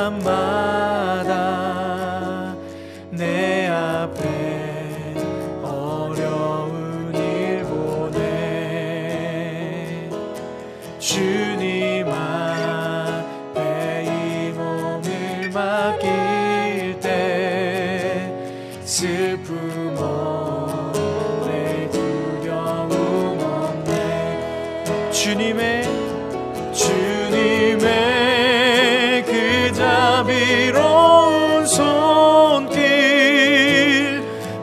순간마다 내 앞에 어려운 일 보내 주님 앞에 이 몸을 맡길 때 슬픔 없네 두려움 없네 주님의 그 자비로운 손길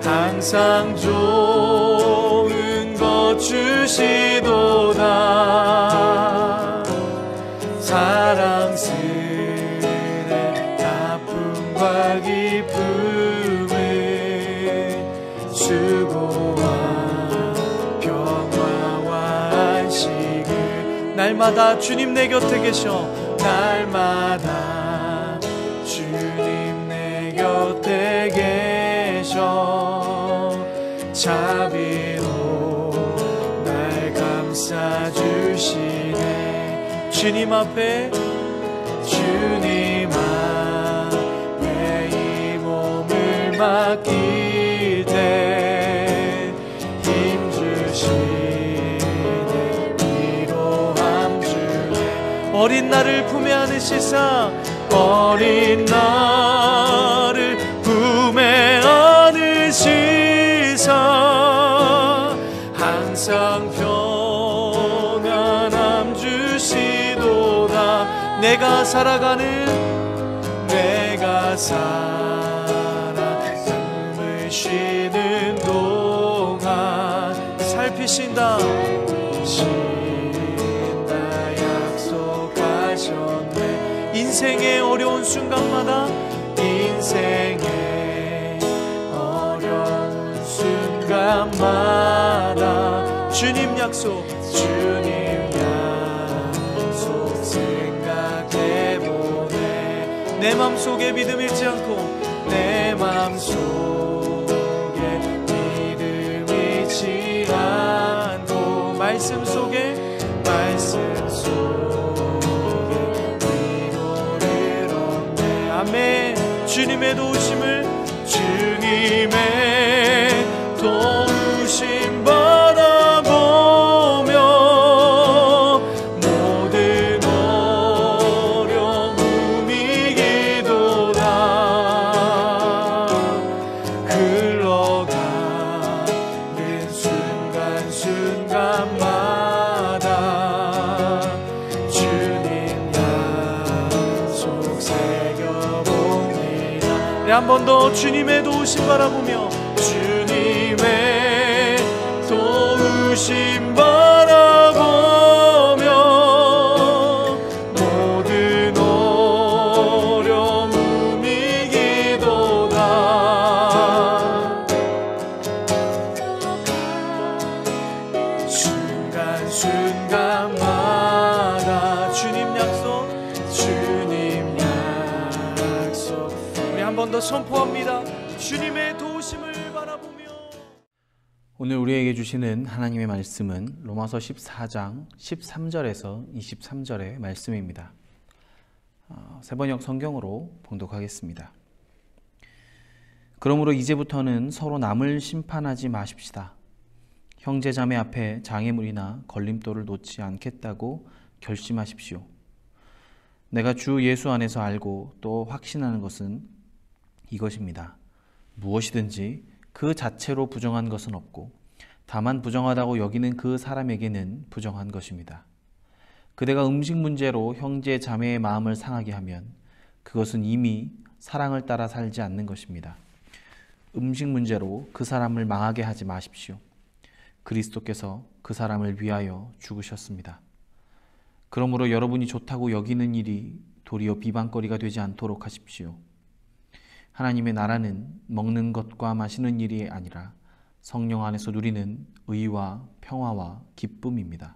항상 좋은 것 주시도다 사랑스레 아픔과 기쁨을 수고와 평화와 안식을 날마다 주님 내 곁에 계셔 날마다 주님 내 곁에 계셔 자비로 날 감싸주시네 주님 앞에 이 몸을 맡길 때 힘주시네 위로함 주네 어린 나를 품에 안으시사 어린 나를 품에 안으시사 항상 평안함 주시도다 내가 숨을 쉬는 동안 살피신다 약속하셨네 인생의 어려운 순간마다 주님 약속 생각해보네 내 맘속에 믿음 잃지 않고 내 맘속에 믿음 잃지 않고 말씀 속에 위로를 얻네 아멘 주님의 도우심을 바라보며 모든 어려움 이기도다 흘러가는 순간순간마다 주님 약속 새겨봅니다 한 번 더 주님의 도우심 바라보며 주님의 도우심 바라보며 모든 어려움 이기도다 순간순간마다 주님 약속 우리 한 번 더 선포합니다 주님의 도우심을 바라보며 오늘 우리에게 주시는 하나님의 말씀은 로마서 14장 13절에서 23절의 말씀입니다. 세번역 성경으로 봉독하겠습니다. 그러므로 이제부터는 서로 남을 심판하지 마십시다. 형제자매 앞에 장애물이나 걸림돌을 놓지 않겠다고 결심하십시오. 내가 주 예수 안에서 알고 또 확신하는 것은 이것입니다. 무엇이든지 그 자체로 부정한 것은 없고 다만 부정하다고 여기는 그 사람에게는 부정한 것입니다. 그대가 음식 문제로 형제 자매의 마음을 상하게 하면 그것은 이미 사랑을 따라 살지 않는 것입니다. 음식 문제로 그 사람을 망하게 하지 마십시오. 그리스도께서 그 사람을 위하여 죽으셨습니다. 그러므로 여러분이 좋다고 여기는 일이 도리어 비방거리가 되지 않도록 하십시오. 하나님의 나라는 먹는 것과 마시는 일이 아니라 성령 안에서 누리는 의와 평화와 기쁨입니다.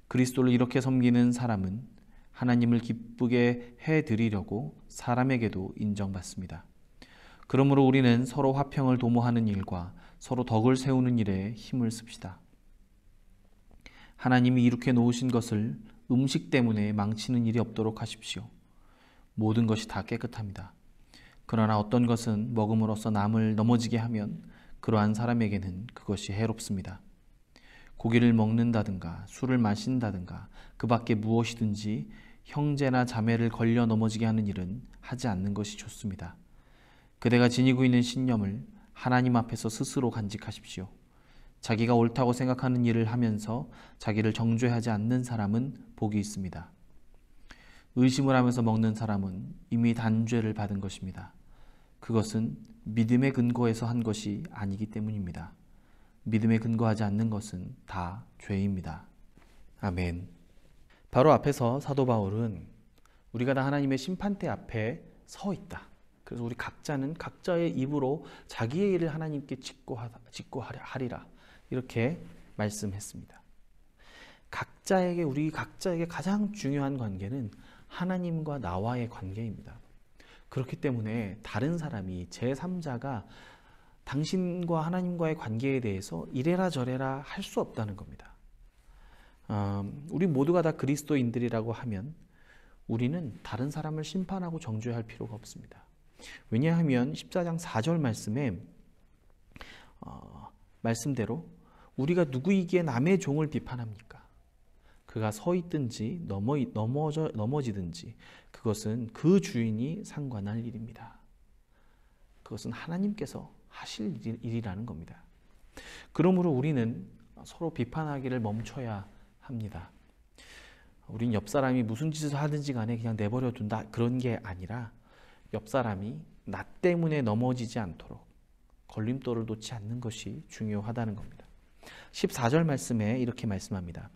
그리스도를 이렇게 섬기는 사람은 하나님을 기쁘게 해드리려고 사람에게도 인정받습니다. 그러므로 우리는 서로 화평을 도모하는 일과 서로 덕을 세우는 일에 힘을 씁시다. 하나님이 이렇게 놓으신 것을 음식 때문에 망치는 일이 없도록 하십시오. 모든 것이 다 깨끗합니다. 그러나 어떤 것은 먹음으로써 남을 넘어지게 하면 그러한 사람에게는 그것이 해롭습니다. 고기를 먹는다든가 술을 마신다든가 그 밖에 무엇이든지 형제나 자매를 걸려 넘어지게 하는 일은 하지 않는 것이 좋습니다. 그대가 지니고 있는 신념을 하나님 앞에서 스스로 간직하십시오. 자기가 옳다고 생각하는 일을 하면서 자기를 정죄하지 않는 사람은 복이 있습니다. 의심을 하면서 먹는 사람은 이미 단죄를 받은 것입니다. 그것은 믿음의 근거에서 한 것이 아니기 때문입니다. 믿음에 근거하지 않는 것은 다 죄입니다. 아멘. 바로 앞에서 사도 바울은 우리가 다 하나님의 심판대 앞에 서 있다. 그래서 우리 각자는 각자의 입으로 자기의 일을 하나님께 직고하리라. 이렇게 말씀했습니다. 우리 각자에게 가장 중요한 관계는 하나님과 나와의 관계입니다. 그렇기 때문에 다른 사람이 제3자가 당신과 하나님과의 관계에 대해서 이래라 저래라 할 수 없다는 겁니다. 우리 모두가 다 그리스도인들이라고 하면 우리는 다른 사람을 심판하고 정죄할 필요가 없습니다. 왜냐하면 14장 4절 말씀에 말씀대로 우리가 누구이기에 남의 종을 비판합니까? 그가 서 있든지 넘어지든지 그것은 그 주인이 상관할 일입니다. 그것은 하나님께서 하실 일이라는 겁니다. 그러므로 우리는 서로 비판하기를 멈춰야 합니다. 우린 옆 사람이 무슨 짓을 하든지 간에 그냥 내버려 둔다 그런 게 아니라 옆 사람이 나 때문에 넘어지지 않도록 걸림돌을 놓지 않는 것이 중요하다는 겁니다. 14절 말씀에 이렇게 말씀합니다.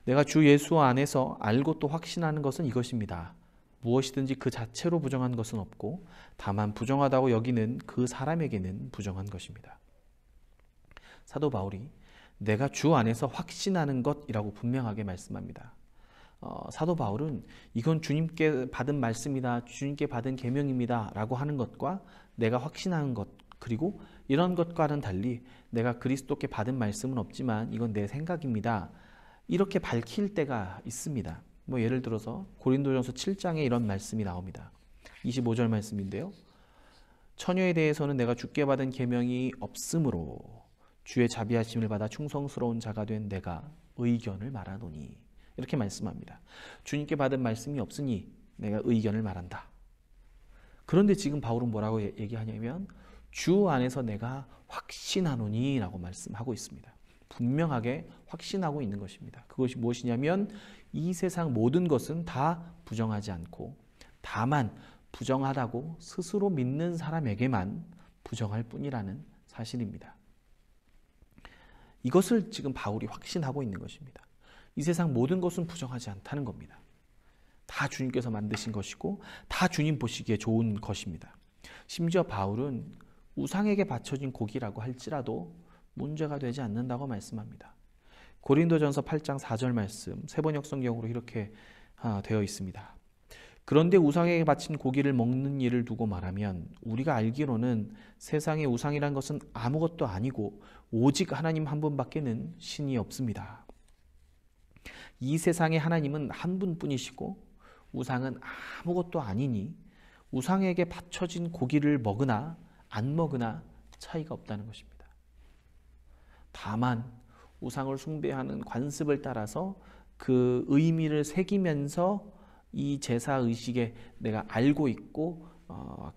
내가 주 예수 안에서 알고 또 확신하는 것은 이것입니다. 무엇이든지 그 자체로 부정한 것은 없고 다만 부정하다고 여기는 그 사람에게는 부정한 것입니다. 사도 바울이 내가 주 안에서 확신하는 것이라고 분명하게 말씀합니다. 사도 바울은 이건 주님께 받은 말씀이다, 주님께 받은 계명입니다 라고 하는 것과 내가 확신하는 것, 그리고 이런 것과는 달리 내가 그리스도께 받은 말씀은 없지만 이건 내 생각입니다, 이렇게 밝힐 때가 있습니다. 예를 들어서 고린도전서 7장에 이런 말씀이 나옵니다. 25절 말씀인데요. 처녀에 대해서는 내가 주께 받은 계명이 없으므로 주의 자비하심을 받아 충성스러운 자가 된 내가 의견을 말하노니, 이렇게 말씀합니다. 주님께 받은 말씀이 없으니 내가 의견을 말한다. 그런데 지금 바울은 뭐라고 얘기하냐면 주 안에서 내가 확신하노니 라고 말씀하고 있습니다. 분명하게 확신하고 있는 것입니다. 그것이 무엇이냐면 이 세상 모든 것은 다 부정하지 않고 다만 부정하다고 스스로 믿는 사람에게만 부정할 뿐이라는 사실입니다. 이것을 지금 바울이 확신하고 있는 것입니다. 이 세상 모든 것은 부정하지 않다는 겁니다. 다 주님께서 만드신 것이고 다 주님 보시기에 좋은 것입니다. 심지어 바울은 우상에게 바쳐진 고기라고 할지라도 문제가 되지 않는다고 말씀합니다. 고린도전서 8장 4절 말씀 세번역 성경으로 이렇게 되어 있습니다. 그런데 우상에게 바친 고기를 먹는 일을 두고 말하면 우리가 알기로는 세상의 우상이란 것은 아무것도 아니고 오직 하나님 한 분밖에는 신이 없습니다. 이 세상의 하나님은 한 분뿐이시고 우상은 아무것도 아니니 우상에게 바쳐진 고기를 먹으나 안 먹으나 차이가 없다는 것입니다. 다만 우상을 숭배하는 관습을 따라서 그 의미를 새기면서 이 제사 의식에 내가 알고 있고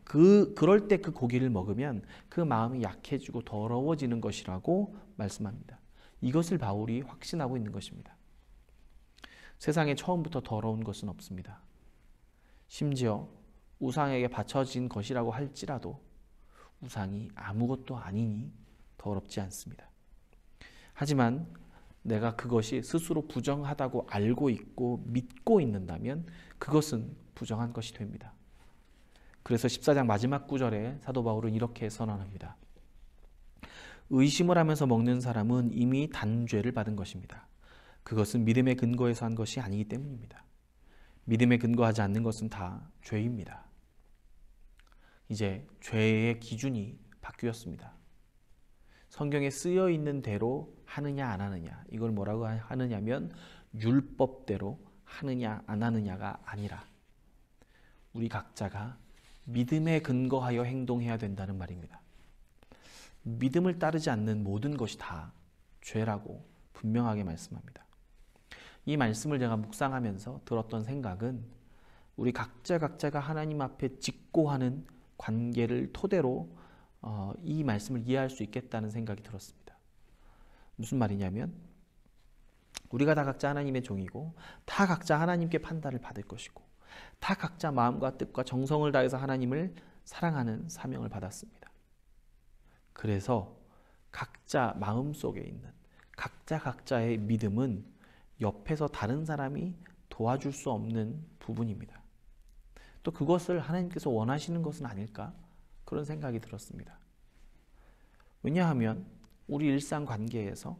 그럴 때 그 고기를 먹으면 그 마음이 약해지고 더러워지는 것이라고 말씀합니다. 이것을 바울이 확신하고 있는 것입니다. 세상에 처음부터 더러운 것은 없습니다. 심지어 우상에게 바쳐진 것이라고 할지라도 우상이 아무것도 아니니 더럽지 않습니다. 하지만 내가 그것이 스스로 부정하다고 알고 있고 믿고 있는다면 그것은 부정한 것이 됩니다. 그래서 14장 마지막 구절에 사도 바울은 이렇게 선언합니다. 의심을 하면서 먹는 사람은 이미 단죄를 받은 것입니다. 그것은 믿음의 근거에서 한 것이 아니기 때문입니다. 믿음에 근거하지 않는 것은 다 죄입니다. 이제 죄의 기준이 바뀌었습니다. 성경에 쓰여 있는 대로 하느냐 안 하느냐, 이걸 뭐라고 하느냐면 율법대로 하느냐 안 하느냐가 아니라 우리 각자가 믿음에 근거하여 행동해야 된다는 말입니다. 믿음을 따르지 않는 모든 것이 다 죄라고 분명하게 말씀합니다. 이 말씀을 제가 묵상하면서 들었던 생각은 우리 각자가 하나님 앞에 짓고 하는 관계를 토대로 이 말씀을 이해할 수 있겠다는 생각이 들었습니다. 무슨 말이냐면 우리가 다 각자 하나님의 종이고 다 각자 하나님께 판단을 받을 것이고 다 각자 마음과 뜻과 정성을 다해서 하나님을 사랑하는 사명을 받았습니다. 그래서 각자 마음속에 있는 각자의 믿음은 옆에서 다른 사람이 도와줄 수 없는 부분입니다. 또 그것을 하나님께서 원하시는 것은 아닐까? 그런 생각이 들었습니다. 왜냐하면 우리 일상 관계에서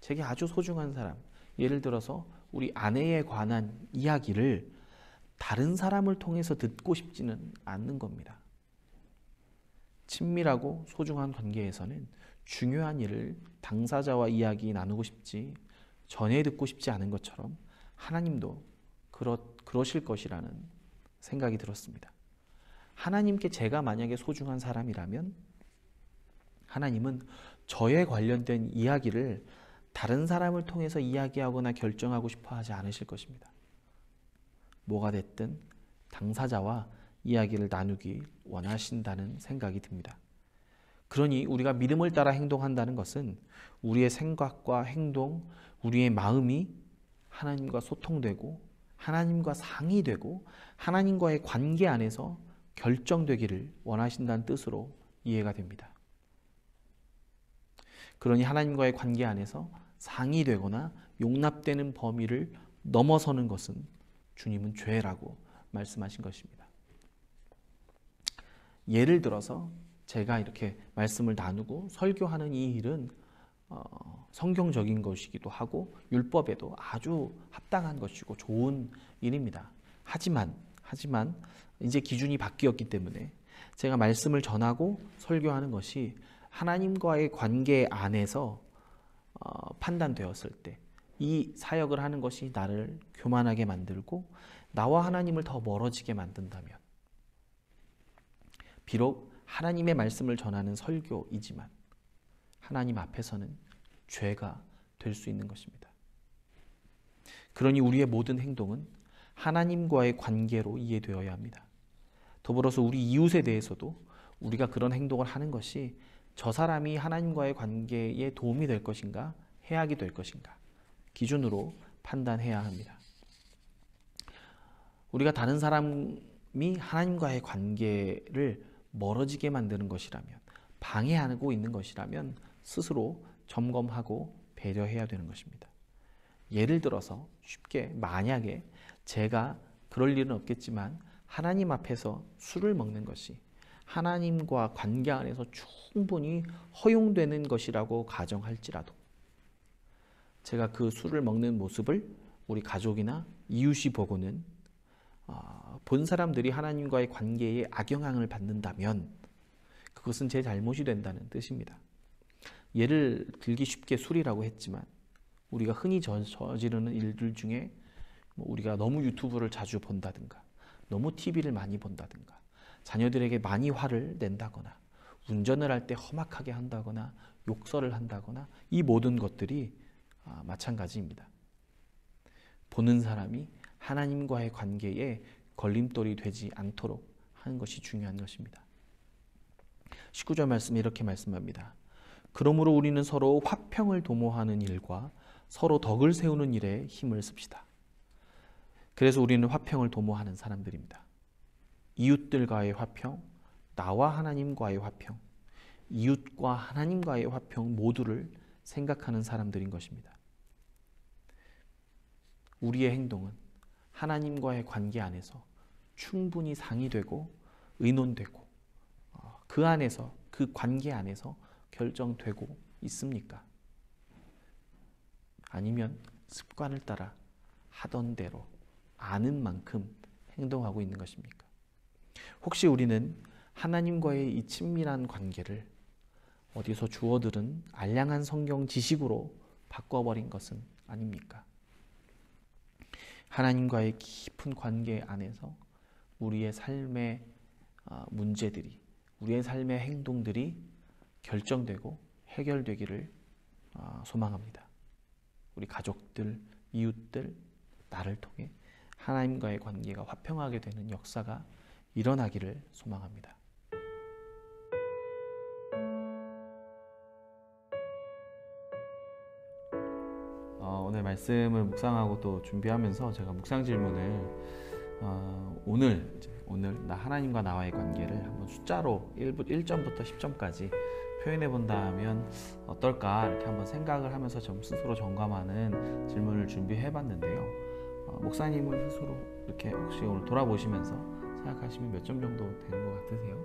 제게 아주 소중한 사람, 예를 들어서 우리 아내에 관한 이야기를 다른 사람을 통해서 듣고 싶지는 않는 겁니다. 친밀하고 소중한 관계에서는 중요한 일을 당사자와 이야기 나누고 싶지 전해 듣고 싶지 않은 것처럼 하나님도 그러실 것이라는 생각이 들었습니다. 하나님께 제가 만약에 소중한 사람이라면 하나님은 저에 관련된 이야기를 다른 사람을 통해서 이야기하거나 결정하고 싶어 하지 않으실 것입니다. 뭐가 됐든 당사자와 이야기를 나누기 원하신다는 생각이 듭니다. 그러니 우리가 믿음을 따라 행동한다는 것은 우리의 생각과 행동, 우리의 마음이 하나님과 소통되고 하나님과 상의되고 하나님과의 관계 안에서 결정되기를 원하신다는 뜻으로 이해가 됩니다. 그러니 하나님과의 관계 안에서 상의되거나 용납되는 범위를 넘어서는 것은 주님은 죄라고 말씀하신 것입니다. 예를 들어서 제가 이렇게 말씀을 나누고 설교하는 이 일은 성경적인 것이기도 하고 율법에도 아주 합당한 것이고 좋은 일입니다. 하지만 이제 기준이 바뀌었기 때문에 제가 말씀을 전하고 설교하는 것이 하나님과의 관계 안에서 판단되었을 때 이 사역을 하는 것이 나를 교만하게 만들고 나와 하나님을 더 멀어지게 만든다면 비록 하나님의 말씀을 전하는 설교이지만 하나님 앞에서는 죄가 될 수 있는 것입니다. 그러니 우리의 모든 행동은 하나님과의 관계로 이해되어야 합니다. 더불어서 우리 이웃에 대해서도 우리가 그런 행동을 하는 것이 저 사람이 하나님과의 관계에 도움이 될 것인가, 해악이 될 것인가 기준으로 판단해야 합니다. 우리가 다른 사람이 하나님과의 관계를 멀어지게 만드는 것이라면, 방해하고 있는 것이라면 스스로 점검하고 배려해야 되는 것입니다. 예를 들어서 쉽게 만약에 제가 그럴 일은 없겠지만 하나님 앞에서 술을 먹는 것이 하나님과 관계 안에서 충분히 허용되는 것이라고 가정할지라도 제가 그 술을 먹는 모습을 우리 가족이나 이웃이 보고는 본 사람들이 하나님과의 관계에 악영향을 받는다면 그것은 제 잘못이 된다는 뜻입니다. 예를 들기 쉽게 술이라고 했지만 우리가 흔히 저지르는 일들 중에 우리가 너무 유튜브를 자주 본다든가 너무 TV를 많이 본다든가 자녀들에게 많이 화를 낸다거나 운전을 할 때 험악하게 한다거나 욕설을 한다거나 이 모든 것들이 마찬가지입니다. 보는 사람이 하나님과의 관계에 걸림돌이 되지 않도록 하는 것이 중요한 것입니다. 19절 말씀에 이렇게 말씀합니다. 그러므로 우리는 서로 화평을 도모하는 일과 서로 덕을 세우는 일에 힘을 씁시다. 그래서 우리는 화평을 도모하는 사람들입니다. 이웃들과의 화평, 나와 하나님과의 화평, 이웃과 하나님과의 화평 모두를 생각하는 사람들인 것입니다. 우리의 행동은 하나님과의 관계 안에서 충분히 상의되고 의논되고 그 안에서 그 관계 안에서 결정되고 있습니까? 아니면 습관을 따라 하던 대로 아는 만큼 행동하고 있는 것입니까? 혹시 우리는 하나님과의 이 친밀한 관계를 어디서 주워들은 알량한 성경 지식으로 바꿔버린 것은 아닙니까? 하나님과의 깊은 관계 안에서 우리의 삶의 문제들이, 우리의 삶의 행동들이 결정되고 해결되기를 소망합니다. 우리 가족들, 이웃들, 나를 통해 하나님과의 관계가 화평하게 되는 역사가 일어나기를 소망합니다. 오늘 말씀을 묵상하고 또 준비하면서 제가 묵상 질문을 오늘 나 하나님과 나와의 관계를 한번 숫자로 1점부터 10점까지 표현해 본다면 어떨까 이렇게 한번 생각을 하면서 좀 스스로 점검하는 질문을 준비해 봤는데요. 목사님은 스스로 이렇게 혹시 오늘 돌아보시면서 생각하시면 몇 점 정도 되는 것 같으세요?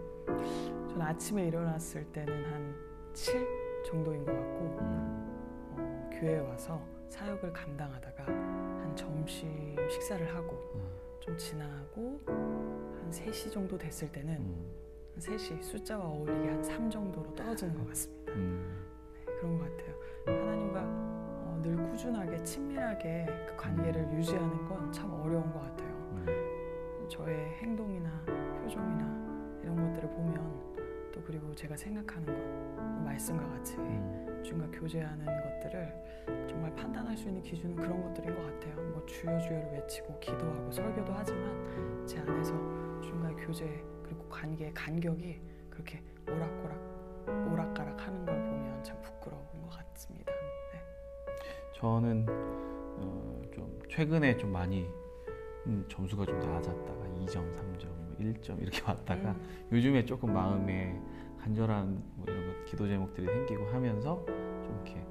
저는 아침에 일어났을 때는 한 7 정도인 것 같고 교회에 와서 사역을 감당하다가 한 점심 식사를 하고 좀 지나고 한 3시 정도 됐을 때는 한 3시 숫자와 어울리게 한 3 정도로 떨어지는 것 같습니다. 네, 그런 것 같아요. 하나님과 늘 꾸준하게 친밀하게 그 관계를 유지하는 건 참 어려운 것 같아요. 저의 행동이나 표정이나 이런 것들을 보면 또 그리고 제가 생각하는 것 말씀과 같이 주님과 교제하는 것들을 정말 판단할 수 있는 기준은 그런 것들인 것 같아요. 뭐 주여 주여를 외치고 기도하고 설교도 하지만 제 안에서 주님과의 교제 그리고 관계의 간격이 그렇게 오락가락 하는 걸 보면 참 부끄러운 것 같습니다. 네. 저는 좀 최근에 좀 많이 점수가 좀 낮았다가 2점, 3점, 1점 이렇게 왔다가 요즘에 조금 마음에 간절한 뭐 이런 것, 기도 제목들이 생기고 하면서 좀 이렇게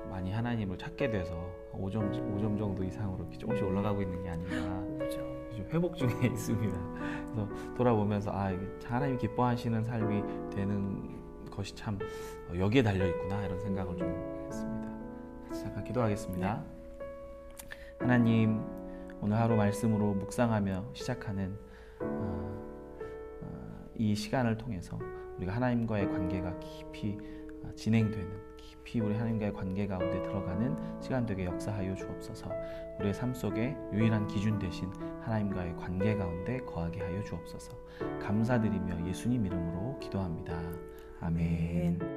많이 하나님을 찾게 돼서 5점 정도 이상으로 이렇게 조금씩 올라가고 있는 게 아닌가. 요즘 회복 중에 있습니다. 그래서 돌아보면서 하나님이 기뻐하시는 삶이 되는 것이 참 여기에 달려 있구나 이런 생각을 좀 했습니다. 같이 잠깐 기도하겠습니다. 하나님, 오늘 하루 말씀으로 묵상하며 시작하는 이 시간을 통해서 우리가 하나님과의 관계가 깊이 진행되는, 깊이 우리 하나님과의 관계 가운데 들어가는 시간 되게 역사하여 주옵소서. 우리의 삶 속에 유일한 기준 되신 하나님과의 관계 가운데 거하게 하여 주옵소서. 감사드리며 예수님 이름으로 기도합니다. 아멘.